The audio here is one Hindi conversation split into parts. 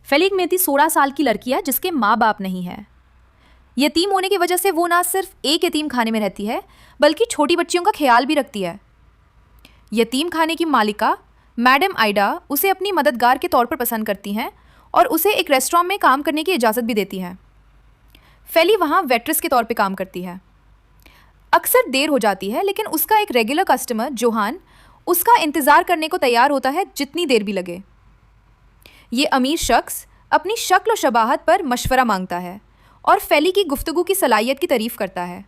फेलिक मेथी 16 साल की लड़की है जिसके माँ बाप नहीं है। यतीम होने की वजह से वो ना सिर्फ एक यतीम खाने में रहती है बल्कि छोटी बच्चियों का ख्याल भी रखती है। यतीम खाने की मालिका मैडम आइडा उसे अपनी मददगार के तौर पर पसंद करती हैं और उसे एक रेस्टोरेंट में काम करने की इजाज़त भी देती हैं। फेली वहाँ वेट्रेस के तौर पे काम करती है। अक्सर देर हो जाती है लेकिन उसका एक रेगुलर कस्टमर जोहान उसका इंतज़ार करने को तैयार होता है जितनी देर भी लगे। ये अमीर शख्स अपनी शक्ल और शबाहत पर मशवरा मांगता है और फेली की गुफ्तगू की सलाहियत की तारीफ़ करता है।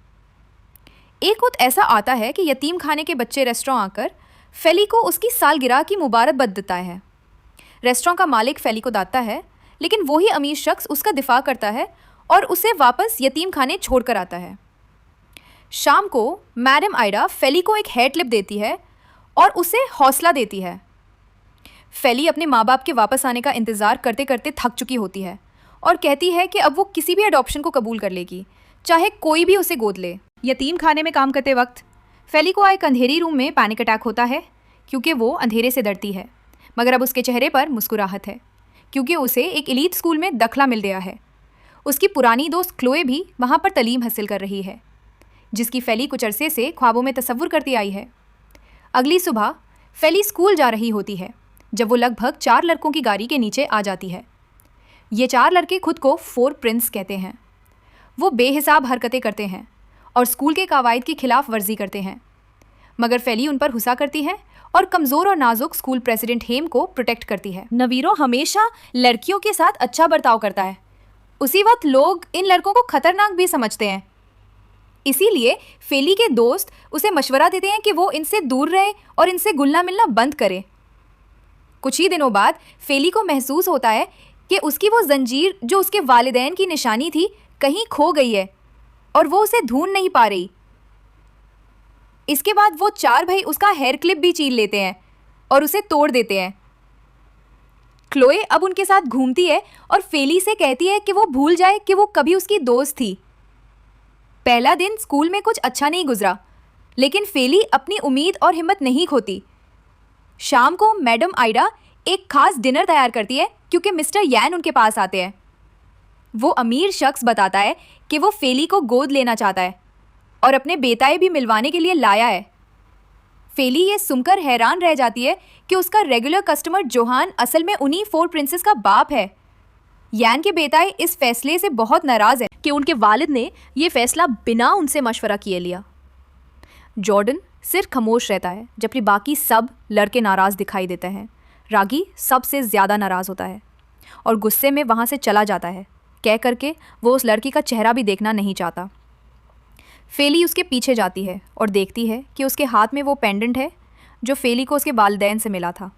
एक वक्त ऐसा आता है कि यतीम खाने के बच्चे रेस्टोरेंट आकर फेली को उसकी सालगिरह की मुबारकबाद देता है। रेस्टोरेंट का मालिक फेली को दाता है लेकिन वही अमीर शख्स उसका दिफा करता है और उसे वापस यतीम खाने छोड़ कर आता है। शाम को मैडम आइडा फेली को एक हेयर क्लिप देती है और उसे हौसला देती है। फेली अपने माँ बाप के वापस आने का इंतज़ार करते करते थक चुकी होती है और कहती है कि अब वो किसी भी अडॉप्शन को कबूल कर लेगी, चाहे कोई भी उसे गोद ले। यतीम खाने में काम करते वक्त फेली को एक अंधेरी रूम में पैनिक अटैक होता है क्योंकि वो अंधेरे से डरती है, मगर अब उसके चेहरे पर मुस्कुराहट है क्योंकि उसे एक एलीट स्कूल में दाखिला मिल गया है। उसकी पुरानी दोस्त क्लोए भी वहाँ पर तालीम हासिल कर रही है, जिसकी फेली कुछ अरसे से ख्वाबों में तसव्वुर करती आई है। अगली सुबह फेली स्कूल जा रही होती है जब वो लगभग 4 लड़कों की गाड़ी के नीचे आ जाती है। ये 4 लड़के खुद को 4 प्रिंस कहते हैं। वो बेहिसाब हरकतें करते हैं और स्कूल के कवायद की खिलाफ वर्जी करते हैं, मगर फेली उन पर गुस्सा करती है और कमज़ोर और नाजुक स्कूल प्रेसिडेंट हेम को प्रोटेक्ट करती है। नवीरो हमेशा लड़कियों के साथ अच्छा बर्ताव करता है, उसी वक्त लोग इन लड़कों को खतरनाक भी समझते हैं। इसीलिए फेली के दोस्त उसे मशवरा देते हैं कि वो इनसे दूर रहे और इनसे घुलना मिलना बंद करे। कुछ ही दिनों बाद फेली को महसूस होता है कि उसकी वो जंजीर जो उसके वालिदैन की निशानी थी कहीं खो गई है और वो उसे ढूंढ नहीं पा रही। इसके बाद वो 4 भाई उसका हेयर क्लिप भी छीन लेते हैं और उसे तोड़ देते हैं। क्लोए अब उनके साथ घूमती है और फेली से कहती है कि वो भूल जाए कि वो कभी उसकी दोस्त थी। पहला दिन स्कूल में कुछ अच्छा नहीं गुजरा, लेकिन फेली अपनी उम्मीद और हिम्मत नहीं खोती। शाम को मैडम आइडा एक खास डिनर तैयार करती है क्योंकि मिस्टर यैन उनके पास आते हैं। वो अमीर शख्स बताता है कि वो फेली को गोद लेना चाहता है और अपने बेताए भी मिलवाने के लिए लाया है। फेली ये सुनकर हैरान रह जाती है कि उसका रेगुलर कस्टमर जोहान असल में उन्हीं 4 प्रिंसेस का बाप है। यैन के बेताए इस फैसले से बहुत नाराज़ है कि उनके वालिद ने ये फैसला बिना उनसे मशवरा किए लिया। जॉर्डन सिर्फ खामोश रहता है जबकि बाकी सब लड़के नाराज़ दिखाई देते हैं। रागी सबसे ज़्यादा नाराज़ होता है और गुस्से में वहाँ से चला जाता है, कह करके वो उस लड़की का चेहरा भी देखना नहीं चाहता। फेली उसके पीछे जाती है और देखती है कि उसके हाथ में वो पेंडेंट है जो फेली को उसके वालिदैन से मिला था।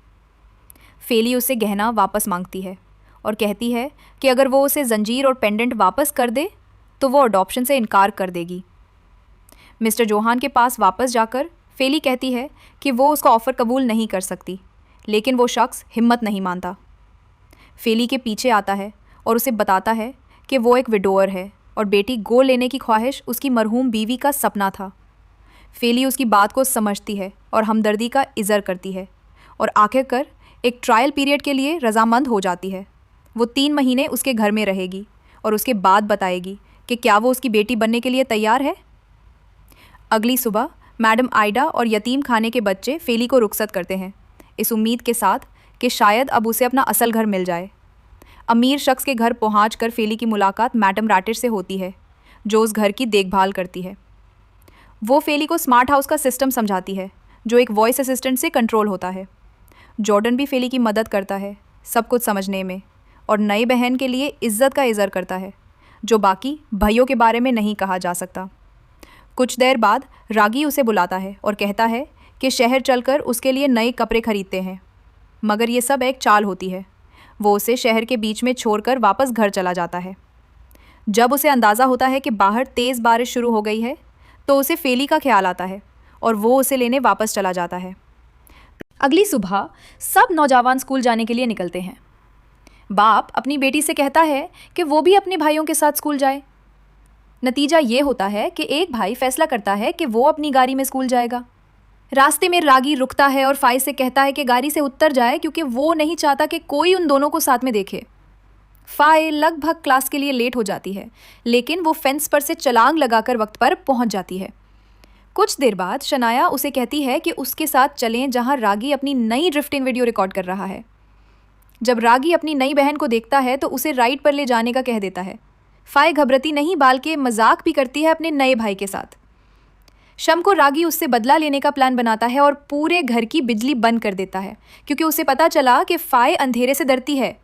फेली उससे गहना वापस मांगती है और कहती है कि अगर वो उसे जंजीर और पेंडेंट वापस कर दे तो वो अडॉप्शन से इनकार कर देगी। मिस्टर जोहान के पास वापस जाकर फेली कहती है कि वो उसका ऑफ़र कबूल नहीं कर सकती, लेकिन वो शख्स हिम्मत नहीं मानता। फेली के पीछे आता है और उसे बताता है कि वो एक विडोअर है और बेटी गो लेने की ख्वाहिश उसकी मरहूम बीवी का सपना था। फेली उसकी बात को समझती है और हमदर्दी का इज़र करती है और आखिरकार एक ट्रायल पीरियड के लिए रजामंद हो जाती है। वो 3 महीने उसके घर में रहेगी और उसके बाद बताएगी कि क्या वो उसकी बेटी बनने के लिए तैयार है। अगली सुबह मैडम आइडा और यतीम खाने के बच्चे फेली को रुखसत करते हैं, इस उम्मीद के साथ कि शायद अब उसे अपना असल घर मिल जाए। अमीर शख्स के घर पहुंचकर फेली की मुलाकात मैडम राटिश से होती है, जो उस घर की देखभाल करती है। वो फेली को स्मार्ट हाउस का सिस्टम समझाती है, जो एक वॉइस असिस्टेंट से कंट्रोल होता है। जॉर्डन भी फेली की मदद करता है सब कुछ समझने में और नई बहन के लिए इज्जत का इज़हार करता है, जो बाकी भाइयों के बारे में नहीं कहा जा सकता। कुछ देर बाद रागी उसे बुलाता है और कहता है कि शहर चलकर उसके लिए नए कपड़े खरीदते हैं, मगर ये सब एक चाल होती है। वो उसे शहर के बीच में छोड़कर वापस घर चला जाता है। जब उसे अंदाज़ा होता है कि बाहर तेज़ बारिश शुरू हो गई है तो उसे फेली का ख्याल आता है और वो उसे लेने वापस चला जाता है। अगली सुबह सब नौजवान स्कूल जाने के लिए निकलते हैं। बाप अपनी बेटी से कहता है कि वो भी अपने भाइयों के साथ स्कूल जाए। नतीजा ये होता है कि एक भाई फैसला करता है कि वो अपनी गाड़ी में स्कूल जाएगा। रास्ते में रागी रुकता है और फाइज से कहता है कि गाड़ी से उतर जाए क्योंकि वो नहीं चाहता कि कोई उन दोनों को साथ में देखे। फाय लगभग क्लास के लिए लेट हो जाती है, लेकिन वो फेंस पर से छलांग लगाकर वक्त पर पहुंच जाती है। कुछ देर बाद शनाया उसे कहती है कि उसके साथ चलें जहां रागी अपनी नई ड्रिफ्टिंग वीडियो रिकॉर्ड कर रहा है। जब रागी अपनी नई बहन को देखता है तो उसे राइड पर ले जाने का कह देता है। फाय घबराती नहीं बल्कि मजाक भी करती है अपने नए भाई के साथ। शाम को रागी उससे बदला लेने का प्लान बनाता है और पूरे घर की बिजली बंद कर देता है, क्योंकि उसे पता चला कि फाय अंधेरे से डरती है।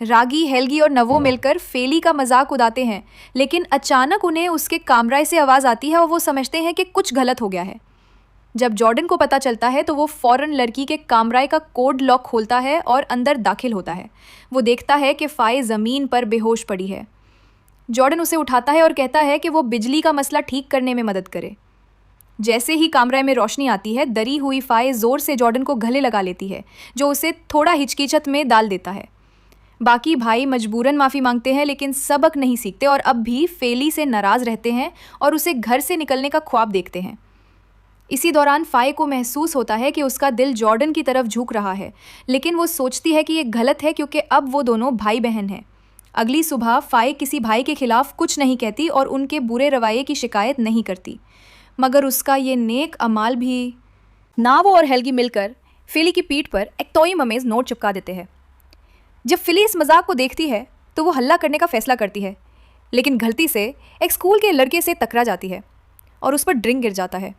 रागी, हेल्गी और नवो मिलकर फेली का मजाक उड़ाते हैं, लेकिन अचानक उन्हें उसके कमरे से आवाज़ आती है और वो समझते हैं कि कुछ गलत हो गया है। जब जॉर्डन को पता चलता है तो वो फौरन लड़की के कमरे का कोड लॉक खोलता है और अंदर दाखिल होता है। वो देखता है कि फाय ज़मीन पर बेहोश पड़ी है। जॉर्डन उसे उठाता है और कहता है कि वो बिजली का मसला ठीक करने में मदद करे। जैसे ही कमरे में रोशनी आती है, डरी हुई फाय ज़ोर से जॉर्डन को गले लगा लेती है, जो उसे थोड़ा हिचकिचत में डाल देता है। बाकी भाई मजबूरन माफ़ी मांगते हैं, लेकिन सबक नहीं सीखते और अब भी फेली से नाराज़ रहते हैं और उसे घर से निकलने का ख्वाब देखते हैं। इसी दौरान फाय को महसूस होता है कि उसका दिल जॉर्डन की तरफ झुक रहा है, लेकिन वो सोचती है कि ये गलत है क्योंकि अब वो दोनों भाई बहन हैं। अगली सुबह फाय किसी भाई के खिलाफ कुछ नहीं कहती और उनके बुरे रवैये की शिकायत नहीं करती, मगर उसका ये नेक अमाल भी। नावो और हेल्गी मिलकर फेली की पीठ पर एक तोई ममेज नोट चिपका देते हैं। जब फिली इस मजाक को देखती है तो वो हल्ला करने का फैसला करती है, लेकिन गलती से एक स्कूल के लड़के से टकरा जाती है और उस पर ड्रिंक गिर जाता है।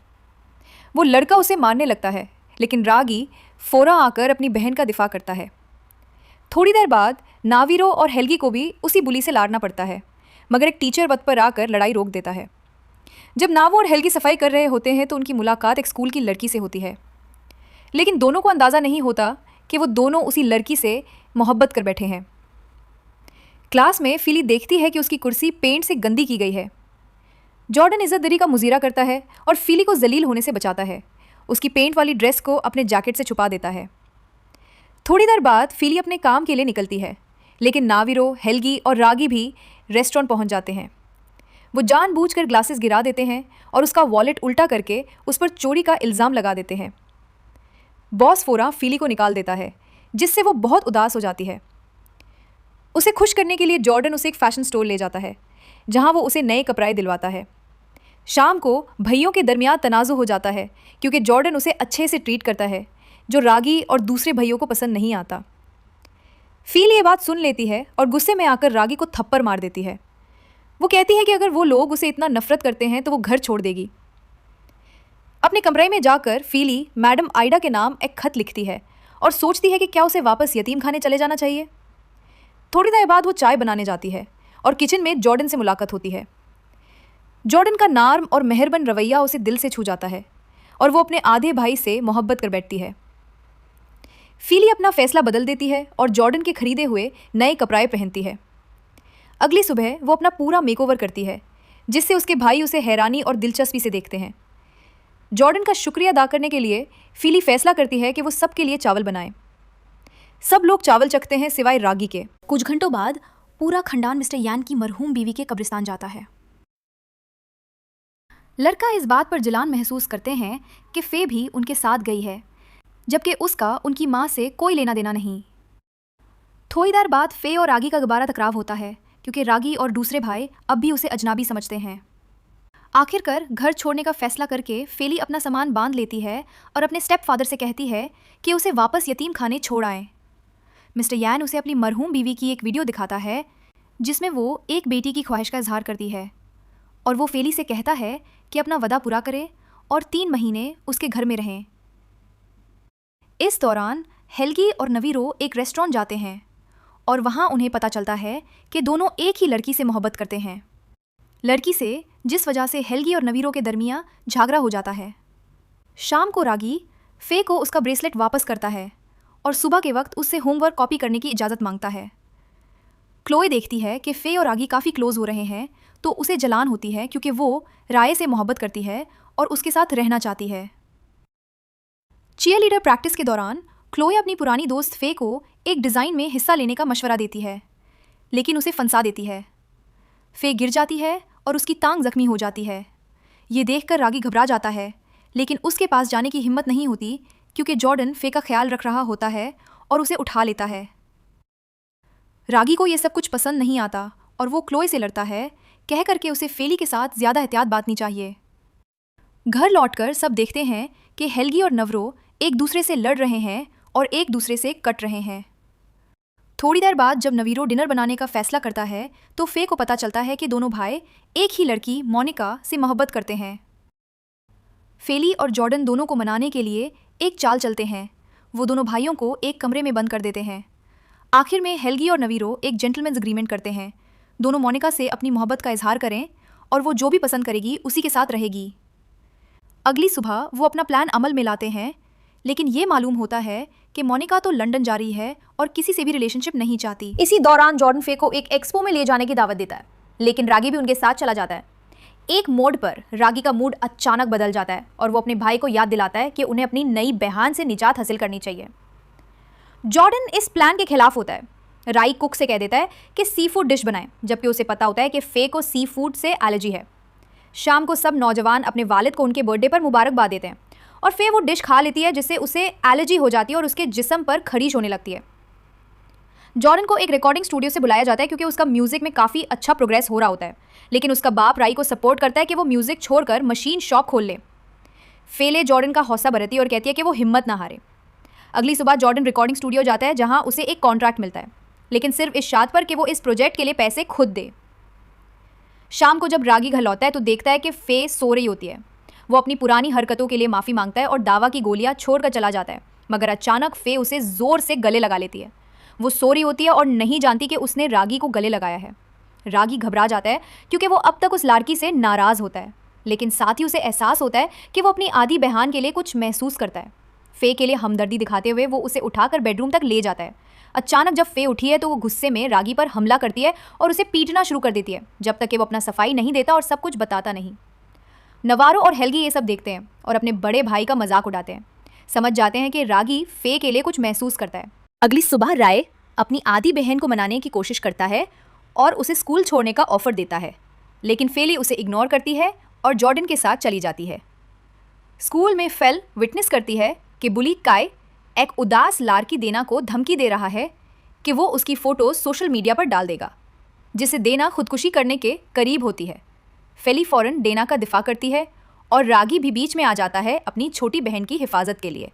वो लड़का उसे मारने लगता है, लेकिन रागी फ़ौरन आकर अपनी बहन का दिफा करता है। थोड़ी देर बाद नावीरो और हेल्गी को भी उसी बुली से लड़ना पड़ता है, मगर एक टीचर वक्त पर आकर लड़ाई रोक देता है। जब नावो और हेल्गी सफाई कर रहे होते हैं तो उनकी मुलाकात एक स्कूल की लड़की से होती है, लेकिन दोनों को अंदाज़ा नहीं होता कि वो दोनों उसी लड़की से मोहब्बत कर बैठे हैं। क्लास में फिली देखती है कि उसकी कुर्सी पेंट से गंदी की गई है। जॉर्डन इज्जतदारी का मुजीरा करता है और फिली को जलील होने से बचाता है। उसकी पेंट वाली ड्रेस को अपने जैकेट से छुपा देता है। थोड़ी देर बाद फिली अपने काम के लिए निकलती है, लेकिन नावीरो, हेल्गी और रागी भी रेस्टोरेंट पहुंच जाते हैं। वो जानबूझकर ग्लासेस गिरा देते हैं और उसका वॉलेट उल्टा करके उस पर चोरी का इल्ज़ाम लगा देते हैं। बॉस फ़ौरन फिली को निकाल देता है, जिससे वो बहुत उदास हो जाती है। उसे खुश करने के लिए जॉर्डन उसे एक फ़ैशन स्टोर ले जाता है, जहां वो उसे नए कपड़े दिलवाता है। शाम को भाइयों के दरमियान तनाज़ु हो जाता है, क्योंकि जॉर्डन उसे अच्छे से ट्रीट करता है, जो रागी और दूसरे भाइयों को पसंद नहीं आता। फील ये बात सुन लेती है और गुस्से में आकर रागी को थप्पड़ मार देती है। वो कहती है कि अगर वो लोग उसे इतना नफरत करते हैं तो वो घर छोड़ देगी। अपने कमरे में जाकर फीली मैडम आइडा के नाम एक खत लिखती है और सोचती है कि क्या उसे वापस यतीम खाने चले जाना चाहिए। थोड़ी देर बाद वो चाय बनाने जाती है और किचन में जॉर्डन से मुलाकात होती है। जॉर्डन का नार्म और मेहरबान रवैया उसे दिल से छू जाता है और वो अपने आधे भाई से मोहब्बत कर बैठती है। फीली अपना फैसला बदल देती है और जॉर्डन के खरीदे हुए नए कपड़े पहनती है। अगली सुबह वो अपना पूरा मेकओवर करती है, जिससे उसके भाई उसे हैरानी और दिलचस्पी से देखते हैं। जॉर्डन का शुक्रिया अदा करने के लिए फीली फैसला करती है कि वो सबके लिए चावल बनाए। सब लोग चावल चखते हैं सिवाय रागी के। कुछ घंटों बाद पूरा खंडान मिस्टर यान की मरहूम बीवी के कब्रिस्तान जाता है। लड़का इस बात पर जलान महसूस करते हैं कि फे भी उनके साथ गई है, जबकि उसका उनकी माँ से कोई लेना देना नहीं। थोड़ी देर बाद फे और रागी का दोबारा टकराव होता है, क्योंकि रागी और दूसरे भाई अब भी उसे अजनबी समझते हैं। आखिरकार घर छोड़ने का फैसला करके फेली अपना सामान बांध लेती है और अपने स्टेप फादर से कहती है कि उसे वापस यतीम खाने छोड़ आए। मिस्टर यान उसे अपनी मरहूम बीवी की एक वीडियो दिखाता है, जिसमें वो एक बेटी की ख्वाहिश का इजहार करती है और वो फेली से कहता है कि अपना वदा पूरा करे और 3 महीने उसके घर में रहें। इस दौरान हेल्गी और नवीरो एक रेस्टोरेंट जाते हैं और वहाँ उन्हें पता चलता है कि दोनों एक ही लड़की से मोहब्बत करते हैं, लड़की से जिस वजह से हेल्गी और नवीरो के दरमियान झगड़ा हो जाता है। शाम को रागी फे को उसका ब्रेसलेट वापस करता है और सुबह के वक्त उससे होमवर्क कॉपी करने की इजाज़त मांगता है। क्लोए देखती है कि फे और रागी काफ़ी क्लोज हो रहे हैं, तो उसे जलान होती है, क्योंकि वो राय से मोहब्बत करती है और उसके साथ रहना चाहती है। चीयरलीडर प्रैक्टिस के दौरान क्लोए अपनी पुरानी दोस्त फे को एक डिज़ाइन में हिस्सा लेने का मशवरा देती है, लेकिन उसे फंसा देती है। फे गिर जाती है और उसकी टांग जख्मी हो जाती है। ये देखकर रागी घबरा जाता है, लेकिन उसके पास जाने की हिम्मत नहीं होती, क्योंकि जॉर्डन फे का ख्याल रख रहा होता है और उसे उठा लेता है। रागी को ये सब कुछ पसंद नहीं आता और वो क्लोए से लड़ता है, कह करके उसे फेली के साथ ज़्यादा एहतियात बरतनी चाहिए। घर लौटकर सब देखते हैं कि हेल्गी और नवरो एक दूसरे से लड़ रहे हैं और एक दूसरे से कट रहे हैं। थोड़ी देर बाद जब नवीरो डिनर बनाने का फैसला करता है तो फे को पता चलता है कि दोनों भाई एक ही लड़की मोनिका से मोहब्बत करते हैं। फेली और जॉर्डन दोनों को मनाने के लिए एक चाल चलते हैं। वो दोनों भाइयों को एक कमरे में बंद कर देते हैं। आखिर में हेल्गी और नवीरो एक जेंटलमैन्स एग्रीमेंट करते हैं। दोनों मोनिका से अपनी मोहब्बत का इजहार करें और वो जो भी पसंद करेगी उसी के साथ रहेगी। अगली सुबह वो अपना प्लान अमल में लाते हैं, लेकिन ये मालूम होता है कि मोनिका तो लंदन जा रही है और किसी से भी रिलेशनशिप नहीं चाहती। इसी दौरान जॉर्डन फे को एक एक्सपो में ले जाने की दावत देता है, लेकिन रागी भी उनके साथ चला जाता है। एक मोड़ पर रागी का मूड अचानक बदल जाता है और वो अपने भाई को याद दिलाता है कि उन्हें अपनी नई बहन से निजात हासिल करनी चाहिए। जॉर्डन इस प्लान के खिलाफ होता है। राई कुक से कह देता है कि सी फूड डिश बनाएं, जबकि उसे पता होता है कि फे को सी फूड से एलर्जी है। शाम को सब नौजवान अपने वालिद को उनके बर्थडे पर मुबारकबाद देते हैं और फे वो डिश खा लेती है जिससे उसे एलर्जी हो जाती है और उसके जिस्म पर खरीश होने लगती है। जॉर्डन को एक रिकॉर्डिंग स्टूडियो से बुलाया जाता है क्योंकि उसका म्यूजिक में काफ़ी अच्छा प्रोग्रेस हो रहा होता है, लेकिन उसका बाप राई को सपोर्ट करता है कि वो म्यूजिक छोड़कर मशीन शॉप खोल ले। फेले जॉर्डन का हौसला बढ़ाती है और कहती है कि वो हिम्मत ना हारे। अगली सुबह जॉर्डन रिकॉर्डिंग स्टूडियो जाता है जहां उसे एक कॉन्ट्रैक्ट मिलता है, लेकिन सिर्फ इस शर्त पर कि वो इस प्रोजेक्ट के लिए पैसे खुद दे। शाम को जब रागी घर लौटता है तो देखता है कि फे सो रही होती है। वो अपनी पुरानी हरकतों के लिए माफ़ी मांगता है और दावा की गोलियां छोड़कर चला जाता है, मगर अचानक फे उसे ज़ोर से गले लगा लेती है। वो सो रही होती है और नहीं जानती कि उसने रागी को गले लगाया है। रागी घबरा जाता है क्योंकि वो अब तक उस लड़की से नाराज़ होता है, लेकिन साथ ही उसे एहसास होता है कि वो अपनी आधी बहन के लिए कुछ महसूस करता है। फे के लिए हमदर्दी दिखाते हुए वो उसे उठाकर बेडरूम तक ले जाता है। अचानक जब फे उठी है तो वो गुस्से में रागी पर हमला करती है और उसे पीटना शुरू कर देती है, जब तक कि वो अपना सफाई नहीं देता और सब कुछ बताता नहीं। नवारो और हेल्गी ये सब देखते हैं और अपने बड़े भाई का मजाक उड़ाते हैं। समझ जाते हैं कि रागी फे के लिए कुछ महसूस करता है। अगली सुबह राय अपनी आधी बहन को मनाने की कोशिश करता है और उसे स्कूल छोड़ने का ऑफर देता है, लेकिन फेली उसे इग्नोर करती है और जॉर्डन के साथ चली जाती है। स्कूल में फेल विटनेस करती है कि बुली काय एक उदास लाड़की देना को धमकी दे रहा है कि वो उसकी फ़ोटो सोशल मीडिया पर डाल देगा, जिसे देना खुदकुशी करने के करीब होती है। फेली फ़ौरन डेना का दिफा करती है और रागी भी बीच में आ जाता है अपनी छोटी बहन की हिफाजत के लिए।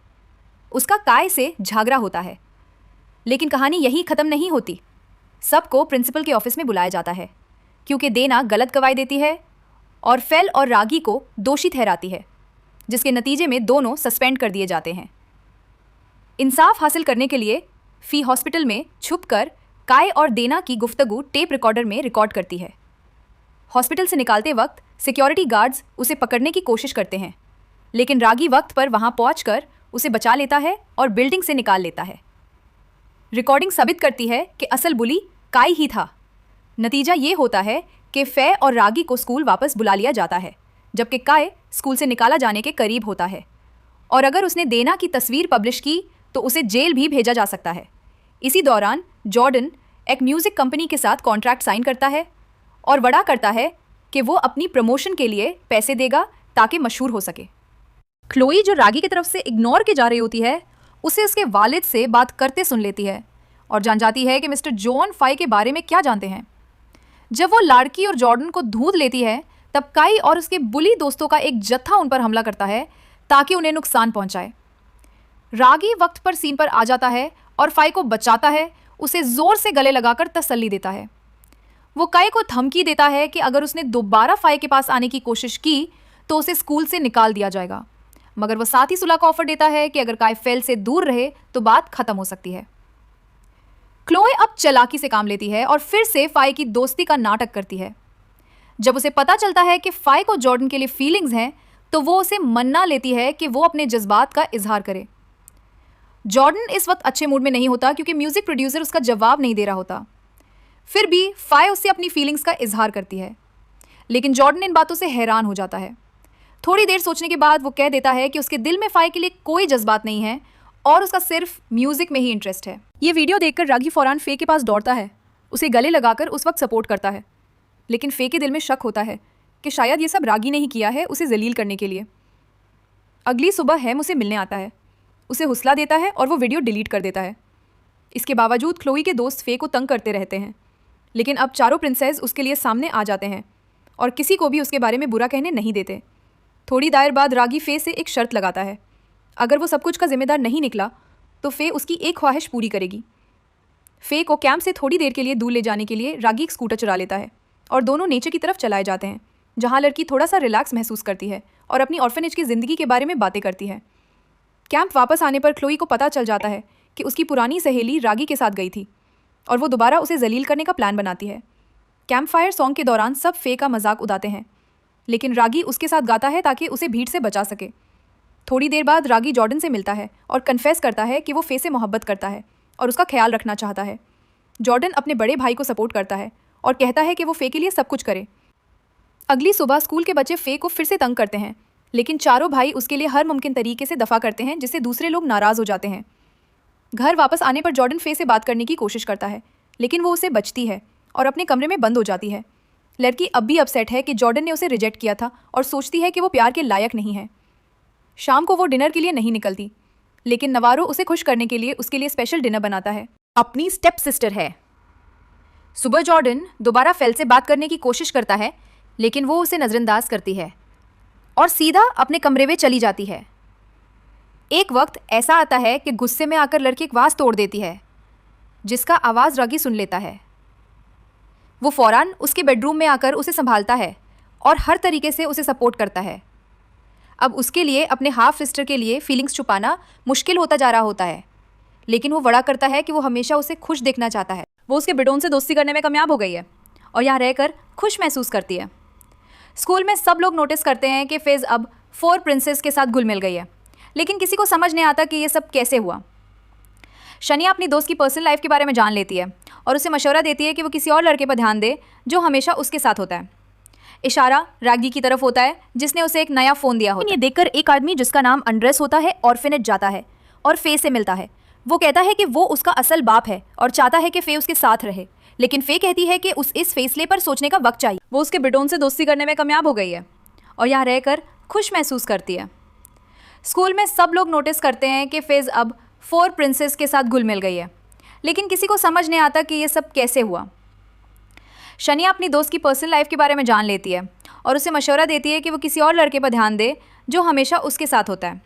उसका काय से झगड़ा होता है, लेकिन कहानी यहीं ख़त्म नहीं होती। सबको प्रिंसिपल के ऑफिस में बुलाया जाता है क्योंकि देना गलत गवाही देती है और फेल और रागी को दोषी ठहराती है, जिसके नतीजे में दोनों सस्पेंड कर दिए जाते हैं। इंसाफ हासिल करने के लिए फी हॉस्पिटल में छुपकर काय और देना की गुफ्तगू टेप रिकॉर्डर में रिकॉर्ड करती है। हॉस्पिटल से निकालते वक्त सिक्योरिटी गार्ड्स उसे पकड़ने की कोशिश करते हैं, लेकिन रागी वक्त पर वहां पहुंचकर उसे बचा लेता है और बिल्डिंग से निकाल लेता है। रिकॉर्डिंग साबित करती है कि असल बुली काय ही था। नतीजा ये होता है कि फे और रागी को स्कूल वापस बुला लिया जाता है, जबकि काय स्कूल से निकाला जाने के करीब होता है और अगर उसने देना की तस्वीर पब्लिश की तो उसे जेल भी भेजा जा सकता है। इसी दौरान जॉर्डन एक म्यूज़िक कंपनी के साथ कॉन्ट्रैक्ट साइन करता है और वादा करता है कि वो अपनी प्रमोशन के लिए पैसे देगा ताकि मशहूर हो सके। क्लोई, जो रागी की तरफ से इग्नोर की जा रही होती है, उसे उसके वालिद से बात करते सुन लेती है और जान जाती है कि मिस्टर जॉन फाई के बारे में क्या जानते हैं। जब वो लड़की और जॉर्डन को धूत लेती है तब काई और उसके बुली दोस्तों का एक जत्था उन पर हमला करता है ताकि उन्हें नुकसान पहुंचाए। रागी वक्त पर सीन पर आ जाता है और फाई को बचाता है, उसे जोर से गले लगाकर तसल्ली देता है। वो काई को धमकी देता है कि अगर उसने दोबारा फाई के पास आने की कोशिश की तो उसे स्कूल से निकाल दिया जाएगा, मगर वो साथ ही सुलह का ऑफर देता है कि अगर काई फेल से दूर रहे तो बात खत्म हो सकती है। क्लोए अब चालाकी से काम लेती है और फिर से फाई की दोस्ती का नाटक करती है। जब उसे पता चलता है कि फाई को जॉर्डन के लिए फीलिंग्स हैं तो वो उसे मन्ना लेती है कि वो अपने जज्बात का इजहार करे। जॉर्डन इस वक्त अच्छे मूड में नहीं होता क्योंकि म्यूजिक प्रोड्यूसर उसका जवाब नहीं दे रहा होता। फिर भी फाई उससे अपनी फीलिंग्स का इजहार करती है, लेकिन जॉर्डन इन बातों से हैरान हो जाता है। थोड़ी देर सोचने के बाद वो कह देता है कि उसके दिल में फाई के लिए कोई जज्बात नहीं है और उसका सिर्फ म्यूजिक में ही इंटरेस्ट है। ये वीडियो देखकर रागी फौरान फे के पास दौड़ता है, उसे गले लगाकर उस वक्त सपोर्ट करता है, लेकिन फे के दिल में शक होता है कि शायद ये सब रागी ने ही किया है उसे जलील करने के लिए। अगली सुबह हैम उसे मिलने आता है, उसे हौसला देता है और वो वीडियो डिलीट कर देता है। इसके बावजूद क्लोई के दोस्त फे को तंग करते रहते हैं, लेकिन अब चारों प्रिंसेस उसके लिए सामने आ जाते हैं और किसी को भी उसके बारे में बुरा कहने नहीं देते। थोड़ी देर बाद रागी फे से एक शर्त लगाता है। अगर वो सब कुछ का जिम्मेदार नहीं निकला तो फे उसकी एक ख्वाहिश पूरी करेगी। फे को कैंप से थोड़ी देर के लिए दूर ले जाने के लिए रागी एक स्कूटर चुरा लेता है और दोनों नीचे की तरफ चलाए जाते हैं, जहाँ लड़की थोड़ा सा रिलैक्स महसूस करती है और अपनी ऑर्फनेज की ज़िंदगी के बारे में बातें करती है। कैंप वापस आने पर क्लोई को पता चल जाता है कि उसकी पुरानी सहेली रागी के साथ गई थी और वो दोबारा उसे जलील करने का प्लान बनाती है। कैंप फायर सॉन्ग के दौरान सब फे का मजाक उड़ाते हैं, लेकिन रागी उसके साथ गाता है ताकि उसे भीड़ से बचा सके। थोड़ी देर बाद रागी जॉर्डन से मिलता है और कन्फेस करता है कि वो फे से मोहब्बत करता है और उसका ख्याल रखना चाहता है। जॉर्डन अपने बड़े भाई को सपोर्ट करता है और कहता है कि वो फे के लिए सब कुछ करे। अगली सुबह स्कूल के बच्चे फे को फिर से तंग करते हैं, लेकिन चारों भाई उसके लिए हर मुमकिन तरीके से दफ़ा करते हैं, जिससे दूसरे लोग नाराज़ हो जाते हैं। घर वापस आने पर जॉर्डन फे से बात करने की कोशिश करता है, लेकिन वो उसे बचती है और अपने कमरे में बंद हो जाती है। लड़की अब भी अपसेट है कि जॉर्डन ने उसे रिजेक्ट किया था और सोचती है कि वो प्यार के लायक नहीं है। शाम को वो डिनर के लिए नहीं निकलती, लेकिन नवारो उसे खुश करने के लिए उसके लिए स्पेशल डिनर बनाता है। अपनी स्टेप सिस्टर है। सुबह जॉर्डन दोबारा फेल से बात करने की कोशिश करता है, लेकिन वो उसे नज़रअंदाज करती है और सीधा अपने कमरे में चली जाती है। एक वक्त ऐसा आता है कि गुस्से में आकर लड़की एक वाज तोड़ देती है, जिसका आवाज़ रागी सुन लेता है। वो फौरन उसके बेडरूम में आकर उसे संभालता है और हर तरीके से उसे सपोर्ट करता है। अब उसके लिए अपने हाफ सिस्टर के लिए फीलिंग्स छुपाना मुश्किल होता जा रहा होता है, लेकिन वो वड़ा करता है कि वो हमेशा उसे खुश देखना चाहता है। वो उसके बिडोन से दोस्ती करने में कामयाब हो गई है और यहाँ रहकर खुश महसूस करती है। स्कूल में सब लोग नोटिस करते हैं कि फेज़ अब 4 प्रिंसेस के साथ घुल मिल गई है, लेकिन किसी को समझ नहीं आता कि ये सब कैसे हुआ। शनिया अपनी दोस्त की पर्सनल लाइफ के बारे में जान लेती है और उसे मशवरा देती है कि वो किसी और लड़के पर ध्यान दे जो हमेशा उसके साथ होता है। इशारा रागी की तरफ होता है, जिसने उसे एक नया फ़ोन दिया होता है। ये देखकर एक आदमी जिसका नाम अंड्रेस होता है ऑर्फनेज जाता है और फे से मिलता है। वो कहता है कि वो उसका असल बाप है और चाहता है कि फे उसके साथ रहे, लेकिन फे कहती है कि इस फैसले पर सोचने का वक्त चाहिए। वो उसके बिडोन से दोस्ती करने में कामयाब हो गई है और यहाँ रहकर खुश महसूस करती है। स्कूल में सब लोग नोटिस करते हैं कि फेज़ अब 4 प्रिंसेस के साथ घुल मिल गई है, लेकिन किसी को समझ नहीं आता कि ये सब कैसे हुआ। शनिया अपनी दोस्त की पर्सनल लाइफ के बारे में जान लेती है और उसे मशवरा देती है कि वो किसी और लड़के पर ध्यान दे जो हमेशा उसके साथ होता है।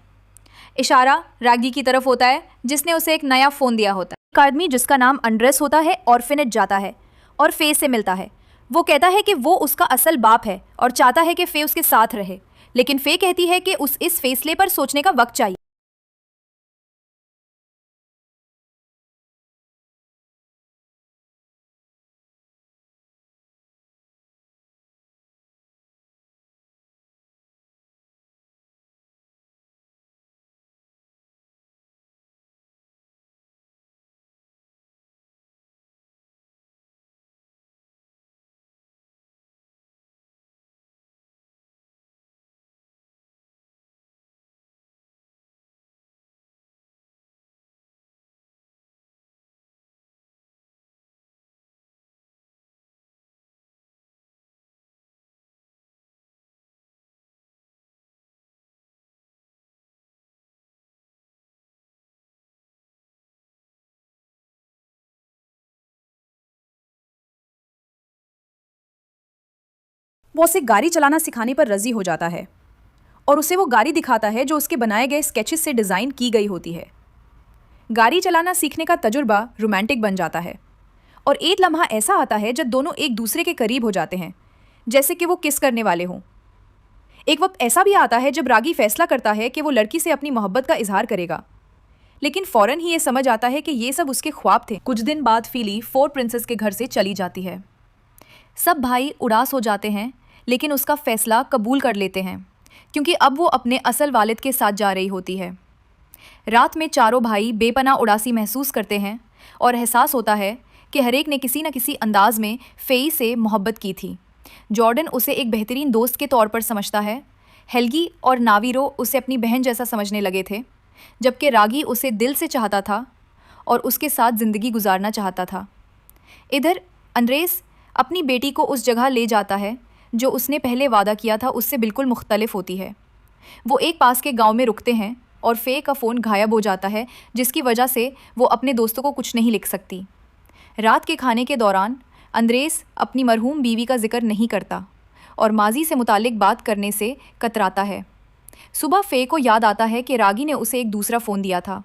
इशारा रागी की तरफ होता है, जिसने उसे एक नया फ़ोन दिया होता है। एक आदमी जिसका नाम अंड्रेस होता है ऑर्फनेज जाता है और फे से मिलता है। वो कहता है कि वो उसका असल बाप है और चाहता है कि फे उसके साथ रहे, लेकिन फे कहती है कि इस फैसले पर सोचने का वक्त चाहिए। वो उसे गाड़ी चलाना सिखाने पर राजी हो जाता है और उसे वो गाड़ी दिखाता है जो उसके बनाए गए स्केचेस से डिज़ाइन की गई होती है। गाड़ी चलाना सीखने का तजुर्बा रोमांटिक बन जाता है और एक लम्हा ऐसा आता है जब दोनों एक दूसरे के करीब हो जाते हैं, जैसे कि वो किस करने वाले हों। एक वक्त ऐसा भी आता है जब रागी फैसला करता है कि वो लड़की से अपनी मोहब्बत का इजहार करेगा, लेकिन फ़ौरन ही ये समझ आता है कि ये सब उसके ख्वाब थे। कुछ दिन बाद फीली 4 प्रिंसेस के घर से चली जाती है। सब भाई उदास हो जाते हैं, लेकिन उसका फ़ैसला कबूल कर लेते हैं क्योंकि अब वो अपने असल वालिद के साथ जा रही होती है। रात में चारों भाई बेपनाह उदासी महसूस करते हैं और एहसास होता है कि हर एक ने किसी न किसी अंदाज में फेई से मोहब्बत की थी। जॉर्डन उसे एक बेहतरीन दोस्त के तौर पर समझता है। हेल्गी और नावीरो उसे अपनी बहन जैसा समझने लगे थे, जबकि रागी उसे दिल से चाहता था और उसके साथ ज़िंदगी गुजारना चाहता था। इधर अंद्रेस अपनी बेटी को उस जगह ले जाता है जो उसने पहले वादा किया था उससे बिल्कुल मुख्तलिफ होती है। वो एक पास के गांव में रुकते हैं और फे का फ़ोन गायब हो जाता है, जिसकी वजह से वो अपने दोस्तों को कुछ नहीं लिख सकती। रात के खाने के दौरान अंद्रेस अपनी मरहूम बीवी का जिक्र नहीं करता और माजी से मुतालिक बात करने से कतराता है। सुबह फे को याद आता है कि रागी ने उसे एक दूसरा फ़ोन दिया था।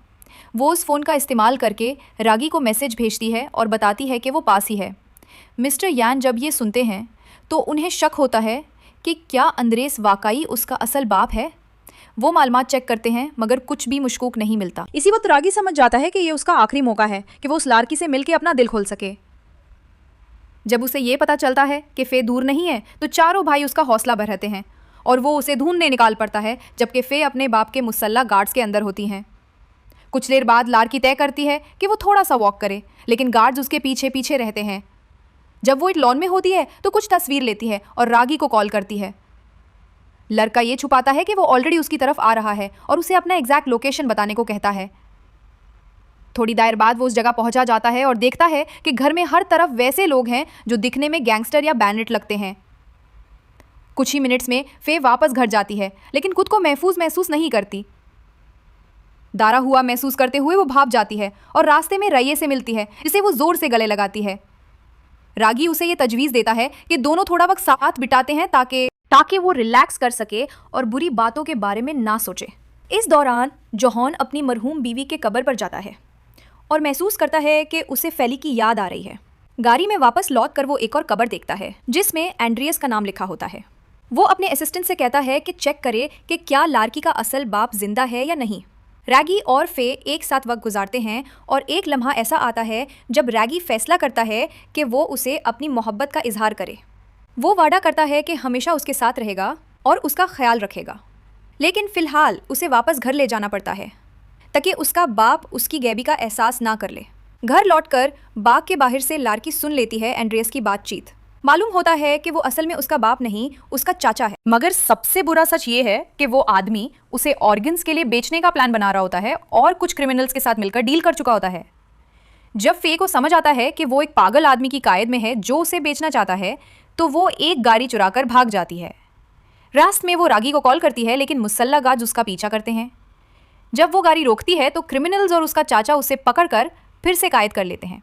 वो उस फ़ोन का इस्तेमाल करके रागी को मैसेज भेजती है और बताती है कि वो पास ही है। मिस्टर यान जब ये सुनते हैं तो उन्हें शक होता है कि क्या अंद्रेस वाकई उसका असल बाप है। वो मालूमात चेक करते हैं मगर कुछ भी मुश्कूक नहीं मिलता। इसी वक्त रागी समझ जाता है कि ये उसका आखिरी मौका है कि वो उस लाड़की से मिलकर अपना दिल खोल सके। जब उसे ये पता चलता है कि फे दूर नहीं है तो चारों भाई उसका हौसला बढ़ाते हैं और वो उसे ढूंढने निकाल पड़ता है, जबकि फे अपने बाप के मुसल्ला गार्ड्स के अंदर होती हैं। कुछ देर बाद लाड़की तय करती है कि वो थोड़ा सा वॉक करे, लेकिन गार्ड्स उसके पीछे पीछे रहते हैं। जब वो एक लॉन में होती है तो कुछ तस्वीर लेती है और रागी को कॉल करती है। लड़का ये छुपाता है कि वो ऑलरेडी उसकी तरफ आ रहा है और उसे अपना एग्जैक्ट लोकेशन बताने को कहता है। थोड़ी देर बाद वो उस जगह पहुंचा जाता है और देखता है कि घर में हर तरफ वैसे लोग हैं जो दिखने में गैंगस्टर या बैंडिट लगते हैं। कुछ ही मिनट्स में फे वापस घर जाती है, लेकिन खुद को महसूस नहीं करती। दारा हुआ महसूस करते हुए वो भाग जाती है और रास्ते में रैये से मिलती है, जिसे वो जोर से गले लगाती है। रागी उसे ये तजवीज़ देता है कि दोनों थोड़ा वक्त साथ बिताते हैं ताकि वो रिलैक्स कर सके और बुरी बातों के बारे में ना सोचे। इस दौरान जोहन अपनी मरहूम बीवी के कब्र पर जाता है और महसूस करता है कि उसे फेली की याद आ रही है। गाड़ी में वापस लौट कर वो एक और कब्र देखता है जिसमें एंड्रियस का नाम लिखा होता है। वो अपने असिस्टेंट से कहता है कि चेक करे कि क्या लाड़की का असल बाप जिंदा है या नहीं। रैगी और फे एक साथ वक्त गुजारते हैं और एक लम्हा ऐसा आता है जब रैगी फैसला करता है कि वो उसे अपनी मोहब्बत का इजहार करे। वो वादा करता है कि हमेशा उसके साथ रहेगा और उसका ख्याल रखेगा, लेकिन फ़िलहाल उसे वापस घर ले जाना पड़ता है ताकि उसका बाप उसकी गैबी का एहसास ना कर ले। घर लौटकर बाग के बाहर से लाड़की सुन लेती है एंड्रियस की बातचीत। मालूम होता है कि वो असल में उसका बाप नहीं, उसका चाचा है। मगर सबसे बुरा सच ये है कि वो आदमी उसे ऑर्गन्स के लिए बेचने का प्लान बना रहा होता है और कुछ क्रिमिनल्स के साथ मिलकर डील कर चुका होता है। जब फे को समझ आता है कि वो एक पागल आदमी की कायद में है जो उसे बेचना चाहता है, तो वो एक गाड़ी चुराकर भाग जाती है। रास्ते में वो रागी को कॉल करती है, लेकिन मुसल्ला गार्ड्स उसका पीछा करते हैं। जब वो गाड़ी रोकती है तो क्रिमिनल्स और उसका चाचा उसे पकड़कर फिर से कायद कर लेते हैं।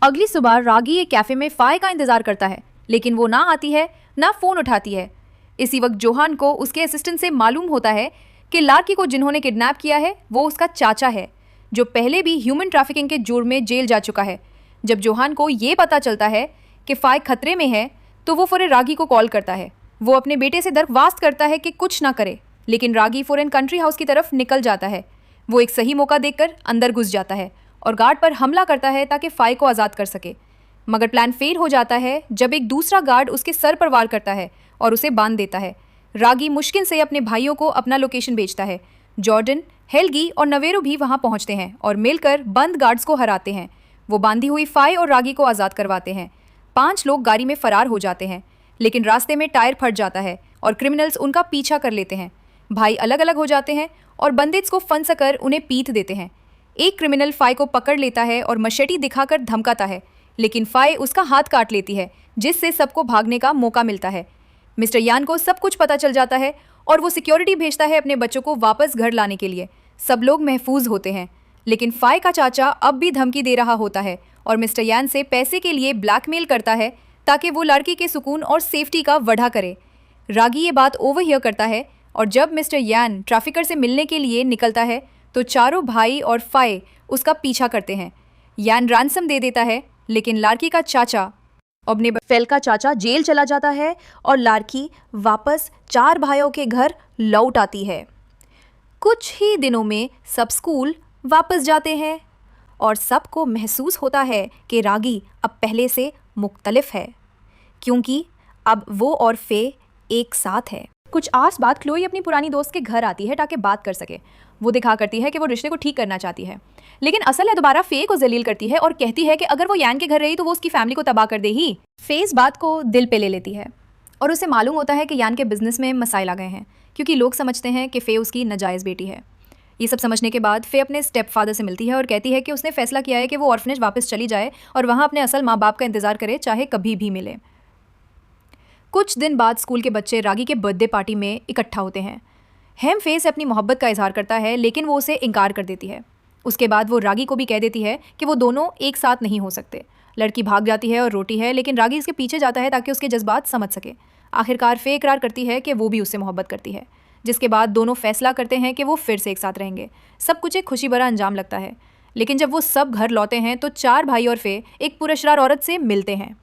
अगली सुबह रागी एक कैफे में फाय का इंतजार करता है, लेकिन वो ना आती है ना फ़ोन उठाती है। इसी वक्त जोहान को उसके असिस्टेंट से मालूम होता है कि लाड़की को जिन्होंने किडनैप किया है वो उसका चाचा है, जो पहले भी ह्यूमन ट्रैफिकिंग के जुर्म में जेल जा चुका है। जब जोहान को ये पता चलता है कि फाय खतरे में है तो वो फ़ौरन रागी को कॉल करता है। वो अपने बेटे से दरख्वास्त करता है कि कुछ ना करे, लेकिन रागी फ़ौरन कंट्री हाउस की तरफ निकल जाता है। वो एक सही मौका देखकर अंदर घुस जाता है और गार्ड पर हमला करता है ताकि फाय को आज़ाद कर सके, मगर प्लान फेल हो जाता है जब एक दूसरा गार्ड उसके सर पर वार करता है और उसे बांध देता है। रागी मुश्किल से अपने भाइयों को अपना लोकेशन भेजता है। जॉर्डन, हेल्गी और नवेरो भी वहां पहुंचते हैं और मिलकर बंद गार्ड्स को हराते हैं। वो बांधी हुई फाय और रागी को आज़ाद करवाते हैं। 5 लोग गाड़ी में फरार हो जाते हैं, लेकिन रास्ते में टायर फट जाता है और क्रिमिनल्स उनका पीछा कर लेते हैं। भाई अलग अलग हो जाते हैं और बंदिज को फंसाकर उन्हें पीट देते हैं। एक क्रिमिनल फाय को पकड़ लेता है और मशेटी दिखाकर धमकाता है, लेकिन फाय उसका हाथ काट लेती है, जिससे सबको भागने का मौका मिलता है। मिस्टर यान को सब कुछ पता चल जाता है और वो सिक्योरिटी भेजता है अपने बच्चों को वापस घर लाने के लिए। सब लोग महफूज होते हैं, लेकिन फाय का चाचा अब भी धमकी दे रहा होता है और मिस्टर यान से पैसे के लिए ब्लैकमेल करता है ताकि वो लड़की के सुकून और सेफ्टी का वढ़ा करे। रागी ये बात ओवरहियर करता है और जब मिस्टर यान ट्रैफिकर से मिलने के लिए निकलता है तो चारों भाई और फाय उसका पीछा करते हैं। यान रैंसम दे देता है, लेकिन लाड़की का चाचा अपने फेल का चाचा जेल चला जाता है और लाड़की वापस 4 भाइयों के घर लौट आती है। कुछ ही दिनों में सब स्कूल वापस जाते हैं और सबको महसूस होता है कि रागी अब पहले से मुख्तलिफ है, क्योंकि अब वो और फे एक साथ है। कुछ आस बाद क्लोई अपनी पुरानी दोस्त के घर आती है ताकि बात कर सके। वो दिखा करती है कि वो रिश्ते को ठीक करना चाहती है, लेकिन असल है दोबारा फे को जलील करती है और कहती है कि अगर वो यान के घर रही तो वो उसकी फैमिली को तबाह कर देगी। फे इस बात को दिल पे ले लेती है और उसे मालूम होता है कि यान के बिजनेस में मसाइल आ गए हैं, क्योंकि लोग समझते हैं कि फे उसकी नाजायज़ बेटी है। ये सब समझने के बाद फे अपने स्टेप फादर से मिलती है और कहती है कि उसने फैसला किया है कि वो ऑर्फनेज वापस चली जाए और वहाँ अपने असल माँ बाप का इंतज़ार करे, चाहे कभी भी मिले। कुछ दिन बाद स्कूल के बच्चे रागी के बर्थडे पार्टी में इकट्ठा होते हैं। हेम फे से अपनी मोहब्बत का इजहार करता है, लेकिन वो उसे इनकार कर देती है। उसके बाद वो रागी को भी कह देती है कि वो दोनों एक साथ नहीं हो सकते। लड़की भाग जाती है और रोटी है, लेकिन रागी उसके पीछे जाता है ताकि उसके जज्बात समझ सके। आखिरकार फे इकरार करती है कि वो भी उससे मोहब्बत करती है, जिसके बाद दोनों फैसला करते हैं कि वो फिर से एक साथ रहेंगे। सब कुछ एक खुशी भरा अंजाम लगता है, लेकिन जब वो सब घर लौटे हैं तो चार भाई और फे एक पुरस्कार औरत से मिलते हैं।